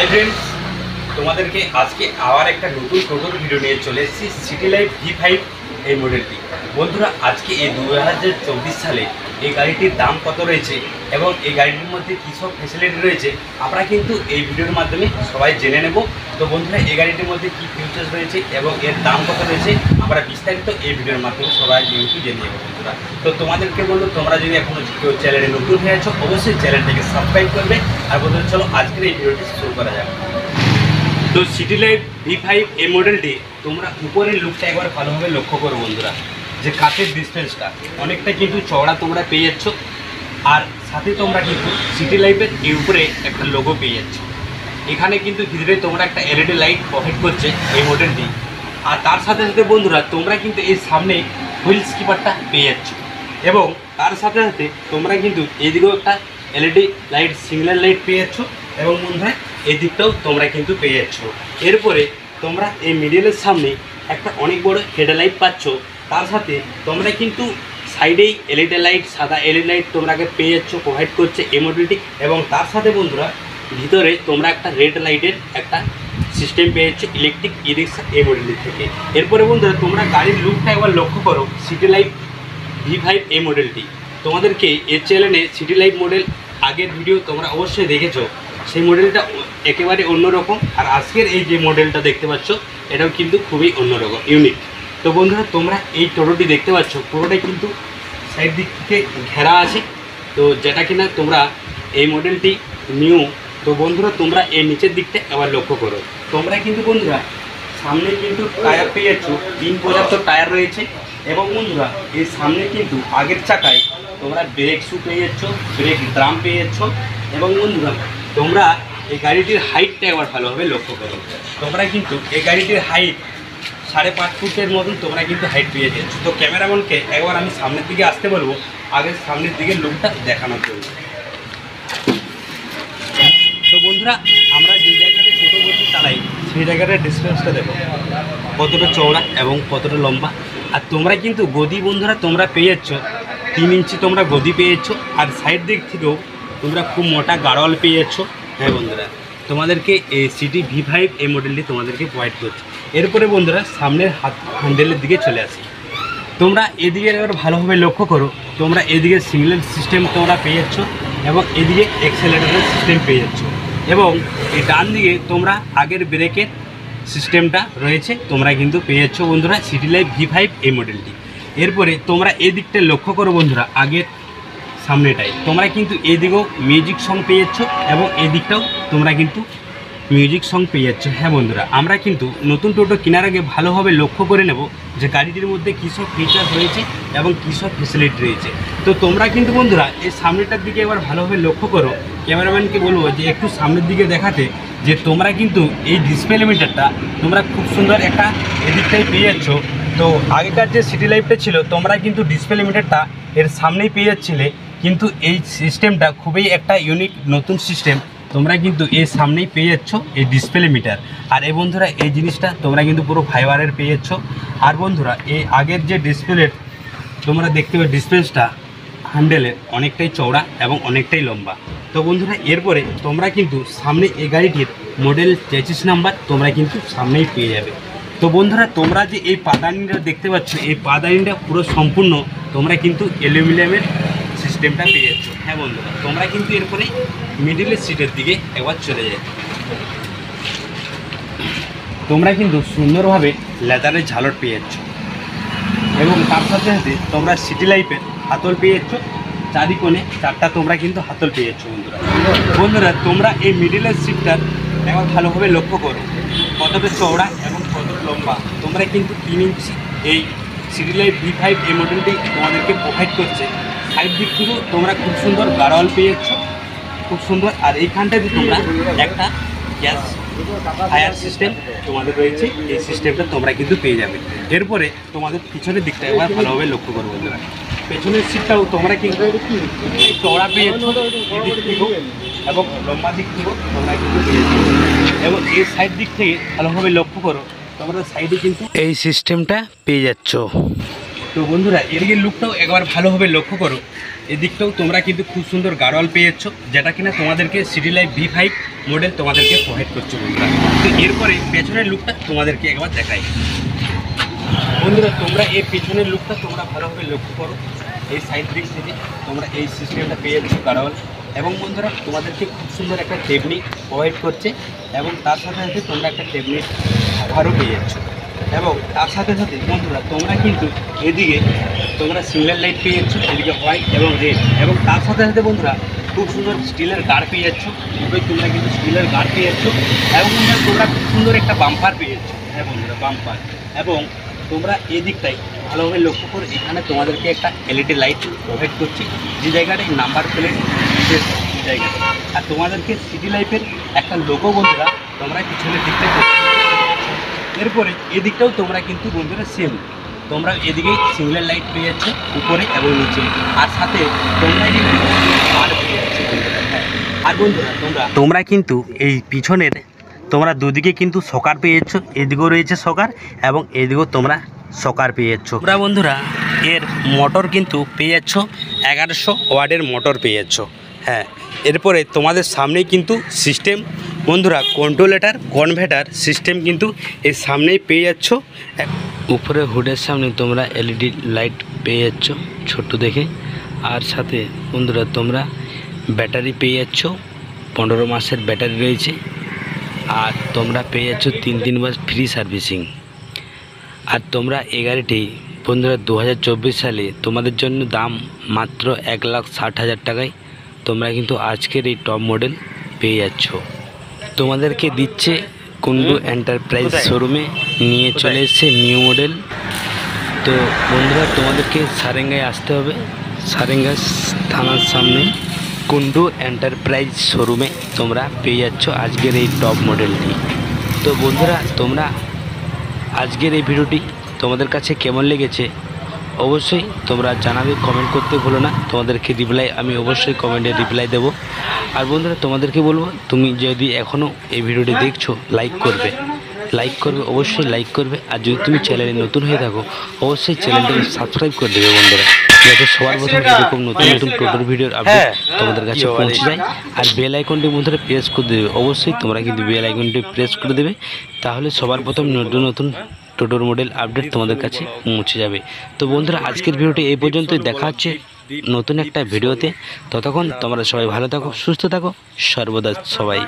Hi friends, তোমাদেরকে আজকে আবার একটা নতুন টোটোর ভিডিও নিয়ে চলে এসেছি। সিটি লাইফ V5 এই মডেলটি। বন্ধুরা, আজকে এই 2024 সালে এই গাড়িটির দাম কত রয়েছে এবং এই গাড়িটির মধ্যে কী সব ফ্যাসিলিটি রয়েছে আমরা কিন্তু এই ভিডিওর মাধ্যমে সবাই জেনে নেব। তো বন্ধুরা, এই গাড়িটির মধ্যে কী ফিউচার্স রয়েছে এবং এর দাম কত রয়েছে আমরা বিস্তারিত এই ভিডিওর মাধ্যমে সবাই কিন্তু জেনে নেব। বন্ধুরা, তো তোমাদেরকে বলবো, তোমরা যদি এখনও কেউ চ্যানেলে নতুন হয়ে আছো অবশ্যই চ্যানেলটাকে সাবস্ক্রাইব করবে। আর বন্ধুরা, চলো আজকের এই ভিডিওটি শুরু করা যাক। তো সিটি লাইফ V5 এই মডেলটি তোমরা উপরের লুকটা একবার ভালোভাবে লক্ষ্য করো বন্ধুরা, যে কাঠের ডিসটেন্সটা অনেকটা কিন্তু চওড়া তোমরা পেয়ে যাচ্ছ। আর সাথে তোমরা কিন্তু সিটি লাইফের এই উপরে একটা লোগো পেয়ে যাচ্ছ। এখানে কিন্তু ভিতরে তোমরা একটা LED লাইট প্রোভাইড করছে এই মডেলটি। আর তার সাথে সাথে বন্ধুরা, তোমরা কিন্তু এই সামনে হুইল স্কিপারটা পেয়ে যাচ্ছ এবং তার সাথে সাথে তোমরা কিন্তু এইদিকেও একটা LED লাইট সিগন্যাল লাইট পেয়ে যাচ্ছ এবং বন্ধুরা এই দিকটাও তোমরা কিন্তু পেয়ে যাচ্ছ। এরপরে তোমরা এই মিডিলের সামনে একটা অনেক বড় হেডলাইট পাচ্ছ। তার সাথে তোমরা কিন্তু সাইডেই LED লাইট, সাদা LED লাইট তোমরাকে পেয়ে যাচ্ছ, প্রোভাইড করছে এই মডেলটি। এবং তার সাথে বন্ধুরা ভিতরে তোমরা একটা রেড লাইটের একটা সিস্টেম পেয়ে যাচ্ছ ইলেকট্রিক ই-রিক্সা এই মডেলটি থেকে। এরপরে বন্ধুরা, তোমরা গাড়ির লুকটা একবার লক্ষ্য করো। সিটি লাইফ V5 এই মডেলটি তোমাদেরকে এর চ্যানেলে সিটি লাইফ মডেল আগের ভিডিও তোমরা অবশ্যই দেখেছো, সেই মডেলটা একেবারে অন্যরকম। আর আজকের এই যে মডেলটা দেখতে পাচ্ছ এটাও কিন্তু খুবই অন্যরকম, ইউনিক। তো বন্ধুরা, তোমরা এই টোটোটি দেখতে পাচ্ছ পুরোটাই কিন্তু সাইড দিক থেকে ঘেরা আছে, তো যেটা কিনা তোমরা এই মডেলটি নিউ। তো বন্ধুরা, তোমরা এই নিচের দিকটা আবার লক্ষ্য করো। তোমরা কিন্তু বন্ধুরা সামনে কিন্তু টায়ার পেয়ে যাচ্ছ, 375 টায়ার রয়েছে। এবং বন্ধুরা এই সামনে কিন্তু আগের চাকায় তোমরা ব্রেক শু পেয়ে যাচ্ছ, ব্রেক ড্রাম পেয়ে যাচ্ছ। এবং বন্ধুরা, তোমরা এই গাড়িটির হাইটটা একবার ভালোভাবে লক্ষ্য করো। তোমরা কিন্তু এই গাড়িটির হাইট 5.5 ফুটের মতন তোমরা কিন্তু হাইট পেয়ে যাচ্ছ। তো ক্যামেরাম্যানকে একবার আমি সামনের দিকে আসতে বলবো, আগে সামনের দিকে লুকটা দেখানোর জন্য। তো বন্ধুরা, আমরা যে জায়গাটা ছোটো বলছি চালাই সেই জায়গাটার ডিসটেন্সটা দেখো কতটা চওড়া এবং কতটা লম্বা। আর তোমরা কিন্তু গদি বন্ধুরা তোমরা পেয়ে যাচ্ছ 3 ইঞ্চি তোমরা গদি পেয়ে যাচ্ছ। আর সাইড দিক থেকেও তোমরা খুব মোটা গাড়োয়াল পেয়ে যাচ্ছ। হ্যাঁ বন্ধুরা, তোমাদেরকে এই সিটি V5 এই মডেলটি তোমাদেরকে প্রোভাইড করছে। এরপরে বন্ধুরা সামনের হ্যান্ডেলের দিকে চলে আসি। তোমরা এদিকে এবার ভালোভাবে লক্ষ্য করো। তোমরা এদিকে সিগন্যাল সিস্টেম তোমরা পেয়ে যাচ্ছ এবং এদিকে অ্যাক্সেলারেটর সিস্টেম পেয়ে যাচ্ছ। এবং এই ডান দিকে তোমরা আগের ব্রেকের সিস্টেমটা রয়েছে তোমরা কিন্তু পেয়ে যাচ্ছ বন্ধুরা সিটি লাইফ V5 এই মডেলটি। এরপরে তোমরা এই দিকটা লক্ষ্য করো বন্ধুরা, আগের সামনেটাই তোমরা কিন্তু এদিকেও মিউজিক সং পেয়ে যাচ্ছ এবং এই দিকটাও তোমরা কিন্তু মিউজিক সং পেয়ে যাচ্ছ। হ্যাঁ বন্ধুরা, আমরা কিন্তু নতুন টোটো কেনার আগে ভালোভাবে লক্ষ্য করে নেব যে গাড়িটির মধ্যে কী সব ফিচার্স রয়েছে এবং কী সব ফেসিলিটি রয়েছে। তো তোমরা কিন্তু বন্ধুরা এই সামনেটার দিকে এবার ভালোভাবে লক্ষ্য করো। ক্যামেরাম্যানকে বলবো যে একটু সামনের দিকে দেখাতে, যে তোমরা কিন্তু এই ডিসপ্লে লিমিটারটা তোমরা খুব সুন্দর একটা এদিকটাই পেয়ে যাচ্ছ। তো আগেকার যে সিটি লাইফটা ছিল তোমরা কিন্তু ডিসপ্লে লিমিটারটা এর সামনেই পেয়ে যাচ্ছিলে, কিন্তু এই সিস্টেমটা খুবই একটা ইউনিক নতুন সিস্টেম। তোমরা কিন্তু এর সামনেই পেয়ে যাচ্ছ এই ডিসপ্লে মিটার। আর এই বন্ধুরা এই জিনিসটা তোমরা কিন্তু পুরো ফাইবারের পেয়ে যাচ্ছ। আর বন্ধুরা এই আগের যে ডিসপ্লের তোমরা দেখতে পাবে ডিসপ্লেসটা হ্যান্ডেলের অনেকটাই চওড়া এবং অনেকটাই লম্বা। তো বন্ধুরা এরপরে তোমরা কিন্তু সামনে এই গাড়িটির মডেল চেসিস নাম্বার তোমরা কিন্তু সামনেই পেয়ে যাবে। তো বন্ধুরা, তোমরা যে এই পাদানিটা দেখতে পাচ্ছ এই পাদানিটা পুরো সম্পূর্ণ তোমরা কিন্তু অ্যালুমিনিয়ামের সিস্টেমটা পেয়ে যাচ্ছ। হ্যাঁ বন্ধুরা, তোমরা কিন্তু এরপরে মিডিলের সিটের দিকে একবার চলে যাচ্ছ। তোমরা কিন্তু সুন্দরভাবে লেদারের ঝালট পেয়ে যাচ্ছ এবং তার সাথে সাথে তোমরা সিটি লাইফের হাতল পেয়ে যাচ্ছ। চারিকোণে 4টা তোমরা কিন্তু হাতল পেয়ে যাচ্ছ বন্ধুরা। বন্ধুরা, তোমরা এই মিডিলের সিটটার একবার ভালোভাবে লক্ষ্য করো কতটা চওড়া এবং কতটা লম্বা। তোমরা কিন্তু 3 ইঞ্চি এই সিটি লাইফ V5 এই মডেলটি তোমাদেরকে প্রোভাইড করছে। সাইড দিক থেকেও তোমরা খুব সুন্দর গাড়োয়াল পেয়ে যাচ্ছ, খুব সুন্দর। আর এইখানটাতে তোমরা একটা গ্যাস ফায়ার সিস্টেম তোমাদের রয়েছে, এই সিস্টেমটা তোমরা কিন্তু পেয়ে যাবে। এরপরে তোমাদের পিছনের দিকটা এবার ভালোভাবে লক্ষ্য করবো বন্ধুরা। পেছনের সিটটাও তোমরা কিন্তু চওড়া পেয়ে যাচ্ছ এদিক থেকেও এবং লম্বা দিক থেকেও তোমরা কিন্তু পেয়ে যাচ্ছ। এবং এই সাইড দিক থেকে ভালোভাবে লক্ষ্য করো, তোমরা সাইডে কিন্তু এই সিস্টেমটা পেয়ে যাচ্ছ। তো বন্ধুরা এদিকের লুকটাও একবার ভালোভাবে লক্ষ্য করো। এদিকটাও তোমরা কিন্তু খুব সুন্দর গাড়োয়াল পেয়েছো, যেটা কিনা তোমাদেরকে সিটি লাইফ V5 মডেল তোমাদেরকে প্রোভাইড করছে বন্ধুরা। তো এরপরে পেছনের লুকটা তোমাদেরকে একবার দেখাই। বন্ধুরা তোমরা এই পেছনের লুকটা তোমরা ভালোভাবে লক্ষ্য করো। এই সাইড দিক থেকে তোমরা এই সিস্টেমটা পেয়ে যাচ্ছ গাড়োয়াল, এবং বন্ধুরা তোমাদেরকে খুব সুন্দর একটা টেকনিক প্রোভাইড করছে, এবং তার সাথে সাথে তোমরা একটা টেকনিক কভারও পেয়ে যাচ্ছ। এবং তার সাথে সাথে বন্ধুরা তোমরা কিন্তু এদিকে তোমরা সিঙ্গেল লাইট পেয়ে যাচ্ছ, এদিকে হোয়াইট এবং রেড, এবং তার সাথে সাথে বন্ধুরা খুব সুন্দর স্টিলের গার্ড পেয়ে যাচ্ছ। তোমরা কিন্তু স্টিলের গার্ড পেয়ে যাচ্ছ, এবং বন্ধুরা তোমরা খুব সুন্দর একটা বাম্পার পেয়ে যাচ্ছ। হ্যাঁ বন্ধুরা, বাম্পার। এবং তোমরা এই দিকটাই ভালোভাবে লক্ষ্য করে এখানে তোমাদেরকে একটা LED লাইট প্রোভাইড করছি, যে জায়গাটায় নাম্বার প্লেট জায়গাটা, আর তোমাদেরকে সিটি লাইফের একটা লোগো বন্ধুরা তোমরা পিছনের দিকটাই। এরপরে এদিকটাও তোমরা কিন্তু বন্ধুরা সেম, তোমরা এদিকেই সিঙ্গেল লাইট পেয়ে যাচ্ছে উপরে এবং নিচে, আর সাথে তোমরা কিন্তু আর পেয়ে যাচ্ছে বন্ধুরা। হ্যাঁ, আর বন্ধুরা তোমরা কিন্তু এই পিছনের তোমরা দুদিকে কিন্তু সকার পেয়ে যাচ্ছ, এদিকেও রয়েছে সকার এবং এদিকেও তোমরা সকার পেয়ে যাচ্ছ। তোমরা বন্ধুরা এর মোটর কিন্তু পেয়ে যাচ্ছ 1100 ওয়াটের মোটর পেয়ে যাচ্ছ। হ্যাঁ, এরপরে তোমাদের সামনেই কিন্তু সিস্টেম বন্ধুরা কন্ট্রোলেটার কনভার্টার সিস্টেম কিন্তু এর সামনেই পেয়ে যাচ্ছ। উপরে হুডের সামনে তোমরা LED লাইট পেয়ে যাচ্ছ ছোট্ট দেখে, আর সাথে বন্ধুরা তোমরা ব্যাটারি পেয়ে যাচ্ছ, 15 মাসের ব্যাটারি রয়েছে, আর তোমরা পেয়ে যাচ্ছ 3 মাস ফ্রি সার্ভিসিং। আর তোমরা এই গাড়িটি বন্ধুরা 2024 সালে তোমাদের জন্য দাম মাত্র 1,60,000 টাকায় তোমরা কিন্তু আজকের এই টপ মডেল পেয়ে যাচ্ছ। তোমাদেরকে দিচ্ছে কুন্ডু এন্টারপ্রাইজ শোরুমে, নিয়ে চলে এসেছে নিউ মডেল। তো বন্ধুরা তোমাদেরকে সারেঙ্গায় আসতে হবে, সারেঙ্গা থানার সামনে কুন্ডু এন্টারপ্রাইজ শোরুমে তোমরা পেয়ে যাচ্ছ আজকের এই টপ মডেলটি। তো বন্ধুরা তোমরা আজকের এই ভিডিওটি তোমাদের কাছে কেমন লেগেছে অবশ্যই তোমরা জানাবে, কমেন্ট করতে ভুলো না। তোমাদেরকে রিপ্লাই আমি অবশ্যই কমেন্টে রিপ্লাই দেবো। আর বন্ধুরা তোমাদেরকে বলবো, তুমি যদি এখনও এই ভিডিওটি দেখছো লাইক করবে, অবশ্যই লাইক করবে। আর যদি তুমি চ্যানেলে নতুন হয়ে থাকো অবশ্যই চ্যানেলটাকে সাবস্ক্রাইব করে দেবে বন্ধুরা, যাতে সবার প্রথমে এরকম নতুন নতুন টোটোর ভিডিওর আপডেট তোমাদের কাছে পৌঁছে যায়। আর বেল আইকনটি বন্ধুরা প্রেস করে দেবে, অবশ্যই তোমরা কিন্তু বেল আইকনটি প্রেস করে দেবে, তাহলে সবার প্রথম নতুন নতুন টোটোর মডেল আপডেট তোমাদের কাছে পৌঁছে যাবে। তো বন্ধুরা আজকের ভিডিওটি এই পর্যন্তই, দেখা হচ্ছে নতুন একটা ভিডিওতে। ততক্ষণ তোমরা সবাই ভালো থাকো, সুস্থ থাকো, সর্বদা সবাই।